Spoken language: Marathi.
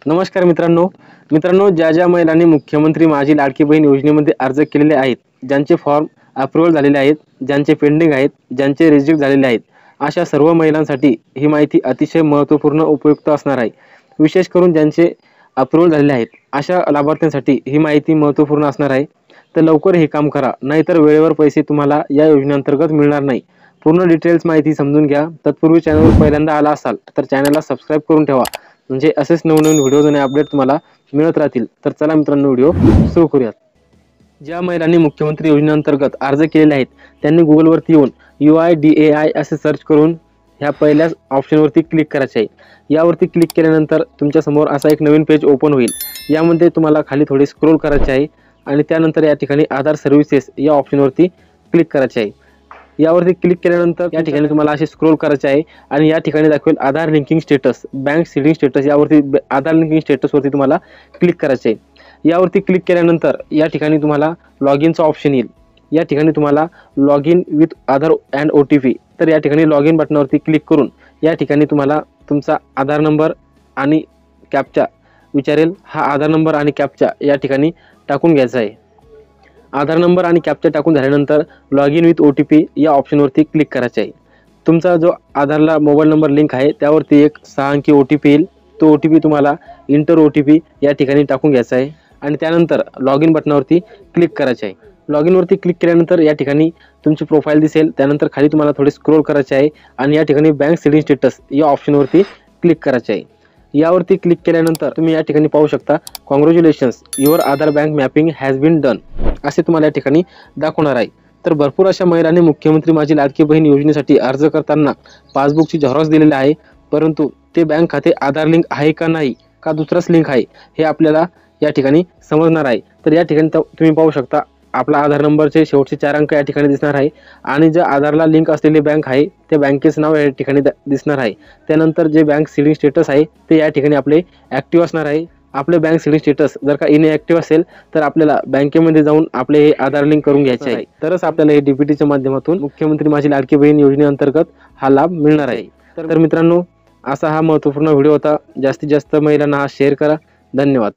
नमस्कार मित्रांनो, ज्या महिलांनी मुख्यमंत्री माझी लाडकी बहीण योजनेमध्ये अर्ज केलेले आहेत, ज्यांचे फॉर्म अप्रूव्हल झालेले आहेत, ज्यांचे पेंडिंग आहेत, ज्यांचे रिजेक्ट झालेले आहेत, अशा सर्व महिलांसाठी ही माहिती अतिशय महत्त्वपूर्ण उपयुक्त असणार आहे। विशेष करून ज्यांचे अप्रूव्हल झालेले आहेत अशा लाभार्थ्यांसाठी ही माहिती महत्त्वपूर्ण असणार आहे। तर लवकर हे काम करा, नाहीतर वेळेवर पैसे तुम्हाला या योजनेअंतर्गत मिळणार नाही। पूर्ण डिटेल्स माहिती समजून घ्या। तत्पूर्वी चॅनलवर पहिल्यांदा आला असाल तर चॅनलला सबस्क्राइब करून ठेवा, म्हणजे असेच नवनवीन व्हिडिओज आणि अपडेट तुम्हाला मिळत राहतील। तर चला मित्रांनो, व्हिडिओ सुरू करूयात। ज्या महिलांनी मुख्यमंत्री योजनेअंतर्गत अर्ज केलेले आहेत त्यांनी गुगलवरती येऊन UIDAI असे सर्च करून ह्या पहिल्याच ऑप्शनवरती क्लिक करायचे आहे। यावरती क्लिक केल्यानंतर तुमच्या समोर असा एक नवीन पेज ओपन होईल। यामध्ये तुम्हाला खाली थोडी स्क्रोल करायचे आहे आणि त्यानंतर या ठिकाणी आधार सर्व्हिसेस या ऑप्शनवरती क्लिक करायचे आहे। यावरती क्लिक केल्यानंतर या ठिकाणी तुम्हाला असे स्क्रोल करायचे आहे आणि या ठिकाणी दाखवेल Aadhaar linking status, bank seeding status. यावरती आधार लिंकिंग स्टेटसवरती तुम्हाला क्लिक करायचे आहे। यावरती क्लिक केल्यानंतर या ठिकाणी तुम्हाला लॉग इनचा ऑप्शन येईल। या ठिकाणी तुम्हाला log in with Aadhaar and OTP, तर या ठिकाणी लॉग इन बटनावरती क्लिक करून या ठिकाणी तुम्हाला तुमचा आधार नंबर आणि कॅप्चा विचारेल। हा आधार नंबर आणि कॅप्चा या ठिकाणी टाकून घ्यायचा आहे। आधार नंबर आणि कॅप्चा टाकून झाल्यानंतर लॉग इन विथ OTP या ऑप्शनवरती क्लिक करायचे आहे। तुमचा जो आधारला मोबाईल नंबर लिंक आहे त्यावरती एक 6 अंकी OTP येईल। तो OTP तुम्हाला इंटर OTP या ठिकाणी टाकून घ्यायचा आहे आणि त्यानंतर लॉग इन बटनावरती क्लिक करायचे आहे। लॉग इनवरती क्लिक केल्यानंतर या ठिकाणी तुमची प्रोफाईल दिसेल। त्यानंतर खाली तुम्हाला थोडे स्क्रोल करायचे आहे आणि या ठिकाणी बँक सीडिंग स्टेटस या ऑप्शनवरती क्लिक करायचे आहे। यावरती क्लिक केल्यानंतर तुम्ही या ठिकाणी पाहू शकता, congratulations, your Aadhaar bank mapping has been done असे तुम्हाला या ठिकाणी दाखवणार आहे। तर भरपूर अशा महिलांनी मुख्यमंत्री माझी लाडकी बहीण योजनेसाठी अर्ज करताना पासबुकची झेरॉक्स दिलेली आहे, परंतु ते बँक खाते आधार लिंक आहे का नाही, का दुसराच लिंक आहे, हे आपल्याला या ठिकाणी समजणार आहे। तर या ठिकाणी तुम्ही पाहू शकता, आपला आधार नंबरचे शेवटचे 4 अंक या ठिकाणी दिसणार आहे आणि जे आधारला लिंक असलेली बँक आहे त्या बँकेचं नाव या ठिकाणी दिसणार आहे। त्यानंतर जे बँक सीडिंग स्टेटस आहे ते या ठिकाणी आपले ॲक्टिव्ह असणार आहे। आपले बँक सीडिंग स्टेटस जर का इनॲक्टिव्ह असेल तर आपल्याला बँकेमध्ये जाऊन आपले हे आधार लिंक करून घ्यायचे आहे, तरच आपल्याला हे DBTच्या माध्यमातून मुख्यमंत्री माझी लाडकी बहीण योजनेअंतर्गत हा लाभ मिळणार आहे। तर मित्रांनो, असा हा महत्त्वपूर्ण व्हिडिओ होता। जास्तीत जास्त महिलांना हा शेअर करा। धन्यवाद।